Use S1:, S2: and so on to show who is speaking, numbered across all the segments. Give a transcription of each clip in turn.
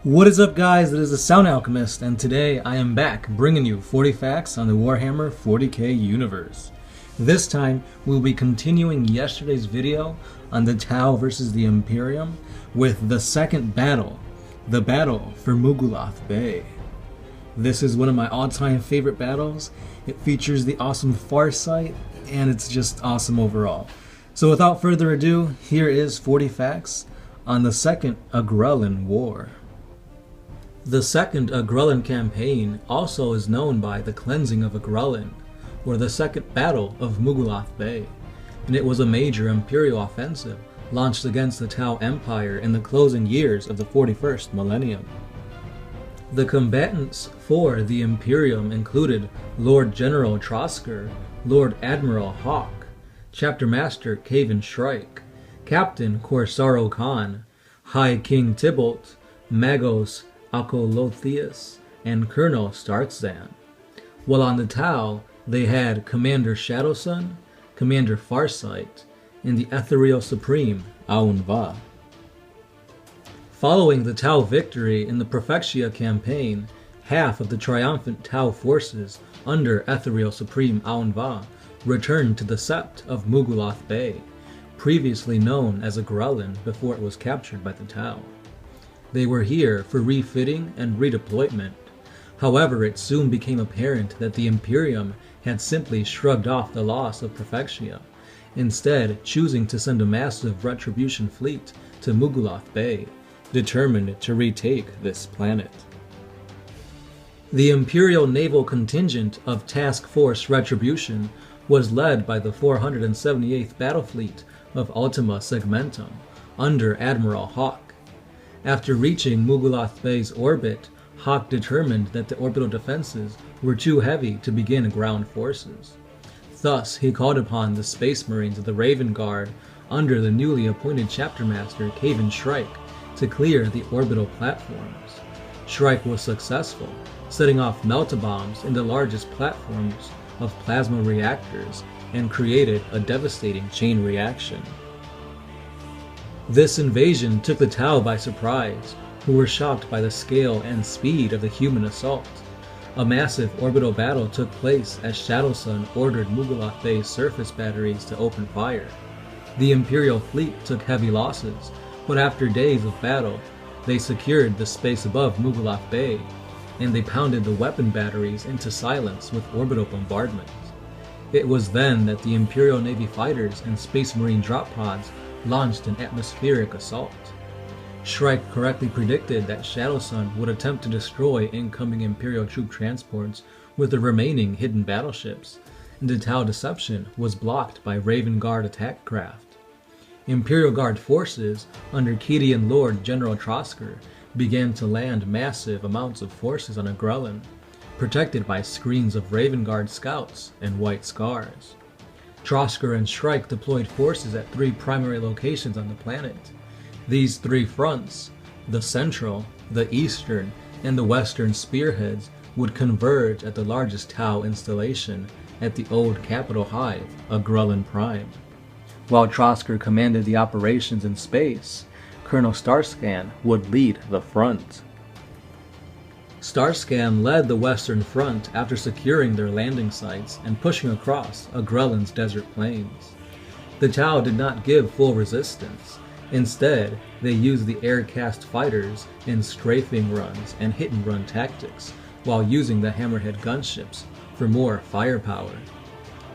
S1: What is up, guys? It is the Sound Alchemist, and today I am back bringing you 40 facts on the Warhammer 40k universe. This time, we'll be continuing yesterday's video on the Tau versus the Imperium with the second battle, the battle for Mugulath Bay. This is one of my all-time favorite battles. It features the awesome Farsight, and it's just awesome overall. So without further ado, here is 40 facts on the Second Agrellan War. The Second Agrellan campaign also is known by the Cleansing of Agrellan, or the Second Battle of Mugulath Bay, and it was a major Imperial offensive launched against the Tau Empire in the closing years of the 41st millennium. The combatants for the Imperium included Lord General Trosker, Lord Admiral Hawk, Chapter Master Caven Shrike, Captain Corsaro Khan, High King Tybalt, Magos Akolothius, and Colonel Startzan. While on the Tau, they had Commander Shadowsun, Commander Farsight, and the Ethereal Supreme Aunva. Following the Tau victory in the Prefectia campaign, half of the triumphant Tau forces under Ethereal Supreme Aunva returned to the Sept of Mugulath Bay, previously known as Agrellan before it was captured by the Tau. They were here for refitting and redeployment. However, it soon became apparent that the Imperium had simply shrugged off the loss of Prefectia, instead choosing to send a massive retribution fleet to Mugulath Bay, determined to retake this planet. The Imperial naval contingent of Task Force Retribution was led by the 478th Battle Fleet of Ultima Segmentum under Admiral Hawk. After reaching Mugulath Bay's orbit, Hawk determined that the orbital defenses were too heavy to begin ground forces. Thus, he called upon the Space Marines of the Raven Guard under the newly appointed Chapter Master Caven Shrike to clear the orbital platforms. Shrike was successful, setting off meltabombs in the largest platforms of plasma reactors and created a devastating chain reaction. This invasion took the Tau by surprise, who were shocked by the scale and speed of the human assault. A massive orbital battle took place as Shadowsun ordered Mugulath Bay's surface batteries to open fire. The Imperial fleet took heavy losses, but after days of battle, they secured the space above Mugulath Bay, and they pounded the weapon batteries into silence with orbital bombardment. It was then that the Imperial Navy fighters and Space Marine drop pods launched an atmospheric assault. Shrike correctly predicted that Shadowsun would attempt to destroy incoming Imperial troop transports with the remaining hidden battleships, and the Tau deception was blocked by Raven Guard attack craft. Imperial Guard forces under Kedian Lord General Trosker began to land massive amounts of forces on Agrellan, protected by screens of Raven Guard scouts and white scars. Trosker and Shrike deployed forces at three primary locations on the planet. These three fronts, the central, the eastern, and the western spearheads, would converge at the largest Tau installation at the old capital hive, Agrellan Prime. While Trosker commanded the operations in space, Colonel Starscan would lead the front. Starscan led the Western Front after securing their landing sites and pushing across Agrellan's desert plains. The Tau did not give full resistance. Instead, they used the air-cast fighters in strafing runs and hit-and-run tactics, while using the Hammerhead gunships for more firepower.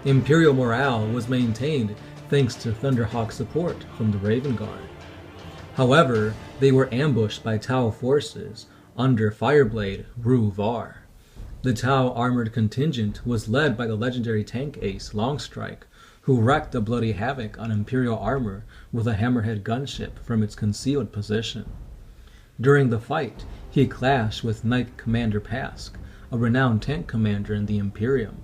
S1: Imperial morale was maintained thanks to Thunderhawk support from the Raven Guard. However, they were ambushed by Tau forces under Fireblade Ru-Var. The Tau armored contingent was led by the legendary tank ace Longstrike, who wreaked a bloody havoc on Imperial armor with a Hammerhead gunship from its concealed position. During the fight, he clashed with Knight Commander Pask, a renowned tank commander in the Imperium.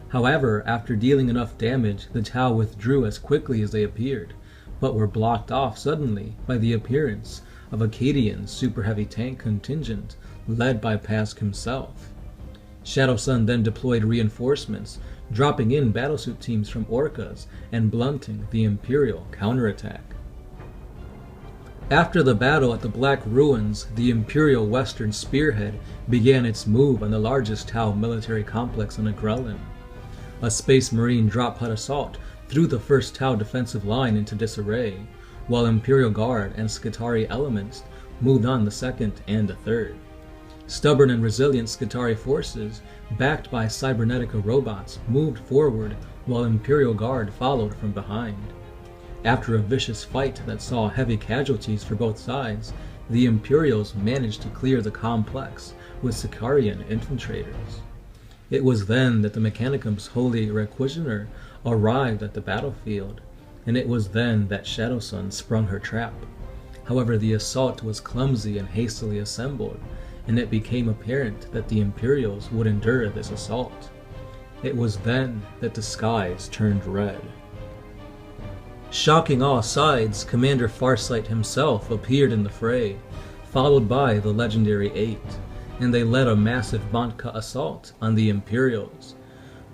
S1: However, after dealing enough damage, the Tau withdrew as quickly as they appeared, but were blocked off suddenly by the appearance of Acadian's super heavy tank contingent led by Pask himself. Shadowsun then deployed reinforcements, dropping in battlesuit teams from Orcas and blunting the Imperial counterattack. After the battle at the Black Ruins, the Imperial Western Spearhead began its move on the largest Tau military complex on Agrellan. A Space Marine drop pod assault threw the first Tau defensive line into disarray, while Imperial Guard and Skitarii elements moved on the second and the third. Stubborn and resilient Skitarii forces, backed by Cybernetica robots, moved forward while Imperial Guard followed from behind. After a vicious fight that saw heavy casualties for both sides, the Imperials managed to clear the complex with Sicarian infiltrators. It was then that the Mechanicum's Holy Requisitioner arrived at the battlefield, and it was then that Shadowsun sprung her trap. However, the assault was clumsy and hastily assembled, and it became apparent that the Imperials would endure this assault. It was then that the skies turned red. Shocking all sides, Commander Farsight himself appeared in the fray, followed by the legendary Eight, and they led a massive Montka assault on the Imperials.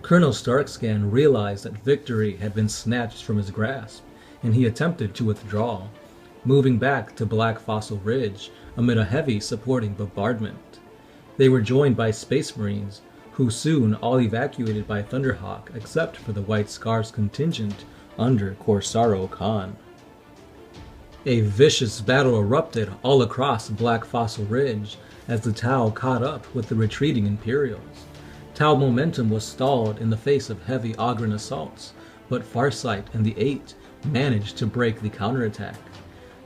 S1: Colonel Starkscan realized that victory had been snatched from his grasp, and he attempted to withdraw, moving back to Black Fossil Ridge amid a heavy supporting bombardment. They were joined by Space Marines, who soon all evacuated by Thunderhawk except for the White Scar's contingent under Corsaro Khan. A vicious battle erupted all across Black Fossil Ridge as the Tau caught up with the retreating Imperials. Tau momentum was stalled in the face of heavy Oghren assaults, but Farsight and the Eight managed to break the counterattack.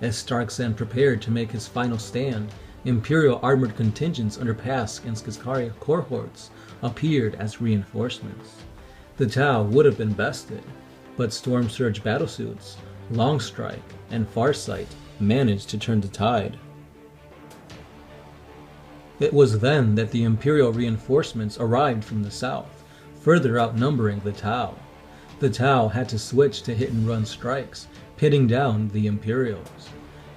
S1: As Starksan prepared to make his final stand, Imperial armored contingents under Pask and Skitarii cohorts appeared as reinforcements. The Tau would have been bested, but Storm Surge battlesuits, Longstrike, and Farsight managed to turn the tide. It was then that the Imperial reinforcements arrived from the south, further outnumbering the Tau. The Tau had to switch to hit-and-run strikes, pitting down the Imperials.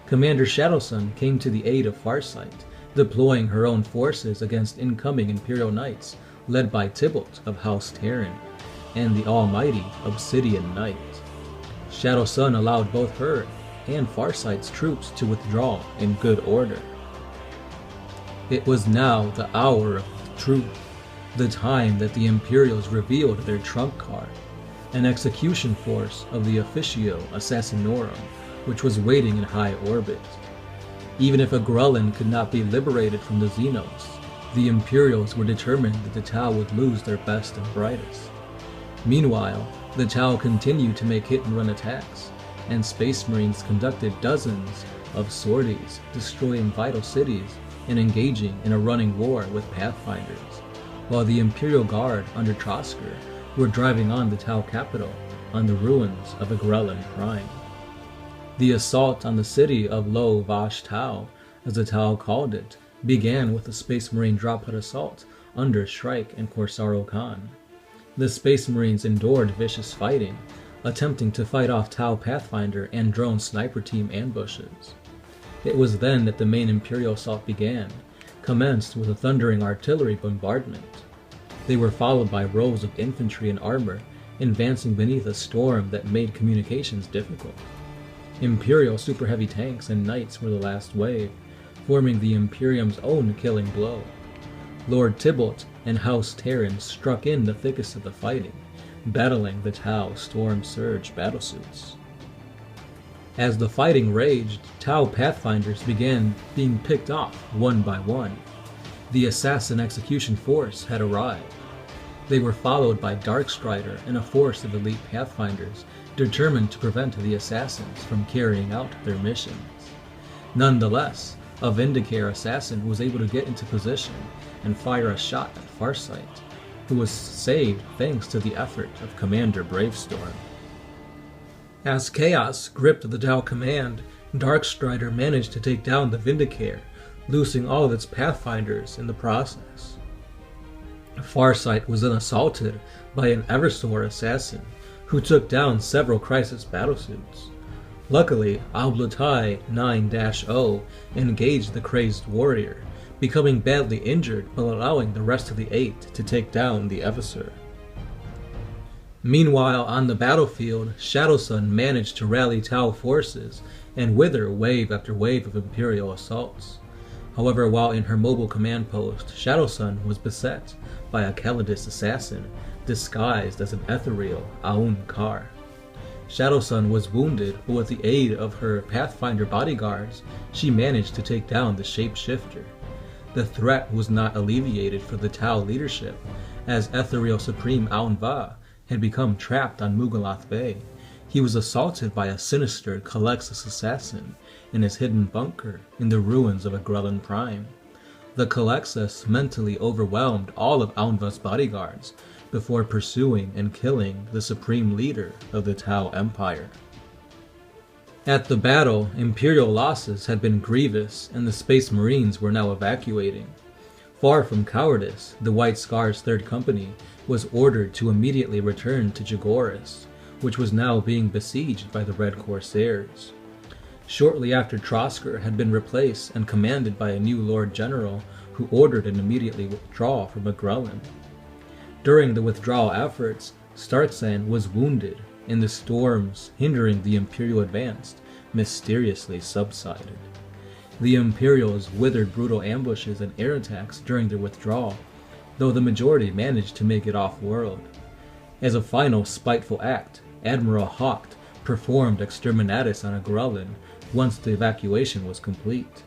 S1: Commander Shadowsun came to the aid of Farsight, deploying her own forces against incoming Imperial Knights led by Tybalt of House Terran and the almighty Obsidian Knight. Shadowsun allowed both her and Farsight's troops to withdraw in good order. It was now the hour of truth, the time that the Imperials revealed their trump card, an execution force of the Officio Assassinorum, which was waiting in high orbit. Even if Agrellan could not be liberated from the Xenos, the Imperials were determined that the Tau would lose their best and brightest. Meanwhile, the Tau continued to make hit-and-run attacks, and Space Marines conducted dozens of sorties, destroying vital cities and engaging in a running war with Pathfinders, while the Imperial Guard under Trosker were driving on the Tau capital on the ruins of Agrellan Prime. The assault on the city of Lo Vash Tau, as the Tau called it, began with a Space Marine drop pod assault under Shrike and Corsaro Khan. The Space Marines endured vicious fighting, attempting to fight off Tau Pathfinder and drone sniper team ambushes. It was then that the main Imperial assault began, commenced with a thundering artillery bombardment. They were followed by rows of infantry and armor, advancing beneath a storm that made communications difficult. Imperial super heavy tanks and knights were the last wave, forming the Imperium's own killing blow. Lord Tybalt and House Terran struck in the thickest of the fighting, battling the Tau Storm Surge battlesuits. As the fighting raged, Tau Pathfinders began being picked off one by one. The Assassin Execution Force had arrived. They were followed by Darkstrider and a force of elite Pathfinders determined to prevent the Assassins from carrying out their missions. Nonetheless, a Vindicare assassin was able to get into position and fire a shot at Farsight, who was saved thanks to the effort of Commander Bravestorm. As chaos gripped the Tau command, Darkstrider managed to take down the Vindicare, losing all of its Pathfinders in the process. Farsight was then assaulted by an Eversor assassin, who took down several Crisis battlesuits. Luckily, Alblatai 9-0 engaged the crazed warrior, becoming badly injured while allowing the rest of the Eight to take down the Eversor. Meanwhile, on the battlefield, Shadowsun managed to rally Tau forces and wither wave after wave of Imperial assaults. However, while in her mobile command post, Shadowsun was beset by a Calidus assassin disguised as an ethereal Aun-Kar. Shadowsun was wounded, but with the aid of her Pathfinder bodyguards, she managed to take down the shapeshifter. The threat was not alleviated for the Tau leadership, as Ethereal Supreme Aun-Va had become trapped on Mugalath Bay. He was assaulted by a sinister Calexis assassin in his hidden bunker in the ruins of Agrellan Prime. The Calexis mentally overwhelmed all of Aun-Va's bodyguards before pursuing and killing the supreme leader of the Tau Empire. At the battle, Imperial losses had been grievous and the Space Marines were now evacuating. Far from cowardice, the White Scar's Third Company was ordered to immediately return to Jagoras, which was now being besieged by the Red Corsairs. Shortly after, Trosker had been replaced and commanded by a new Lord General who ordered an immediate withdrawal from Agrellan. During the withdrawal efforts, Starksan was wounded, and the storms hindering the Imperial advance mysteriously subsided. The Imperials withered brutal ambushes and air attacks during their withdrawal, though the majority managed to make it off-world. As a final spiteful act, Admiral Hawk performed exterminatus on Agrellan once the evacuation was complete.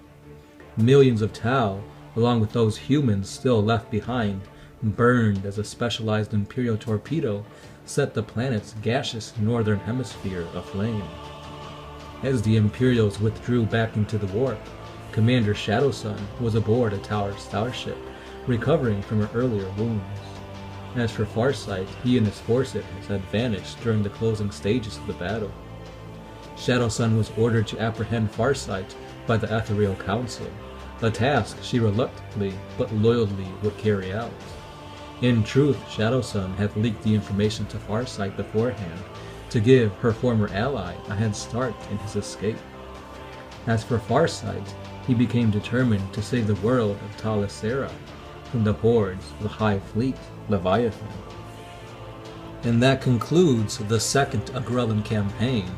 S1: Millions of Tau, along with those humans still left behind, burned as a specialized Imperial torpedo set the planet's gaseous northern hemisphere aflame. As the Imperials withdrew back into the warp, Commander Shadowsun was aboard a Tau starship, recovering from her earlier wounds. As for Farsight, he and his forces had vanished during the closing stages of the battle. Shadowsun was ordered to apprehend Farsight by the Ethereal Council, a task she reluctantly but loyally would carry out. In truth, Shadowsun had leaked the information to Farsight beforehand to give her former ally a head start in his escape. As for Farsight, he became determined to save the world of Thalassera from the hordes of the High Fleet Leviathan. And that concludes the second Agrellan campaign,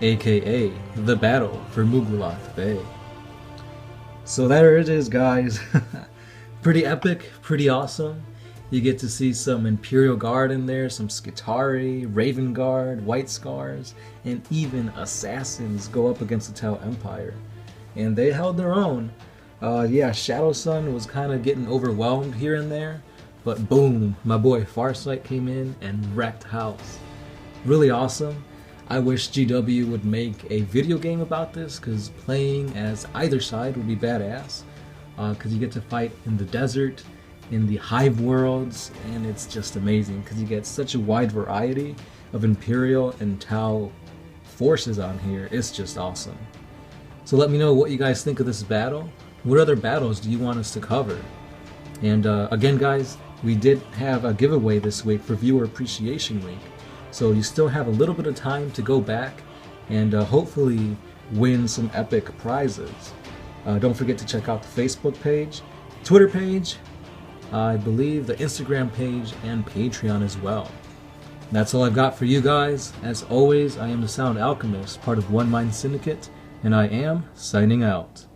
S1: aka the Battle for Mugalath Bay. So there it is, guys. Pretty epic, pretty awesome. You get to see some Imperial Guard in there, some Skitarii, Raven Guard, White Scars, and even assassins go up against the Tau Empire. And they held their own. Yeah, Shadowsun was kind of getting overwhelmed here and there, but boom, my boy Farsight came in and wrecked house. Really awesome. I wish GW would make a video game about this, because playing as either side would be badass. Because you get to fight in the desert, in the hive worlds, and it's just amazing because you get such a wide variety of Imperial and Tau forces on here. It's just awesome. So let me know what you guys think of this battle. What other battles do you want us to cover? And again, guys, we did have a giveaway this week for Viewer Appreciation Week, so you still have a little bit of time to go back and hopefully win some epic prizes. Don't forget to check out the Facebook page, Twitter page, I believe the Instagram page, and Patreon as well. That's all I've got for you guys. As always, I am the Sound Alchemist, part of One Mind Syndicate, and I am signing out.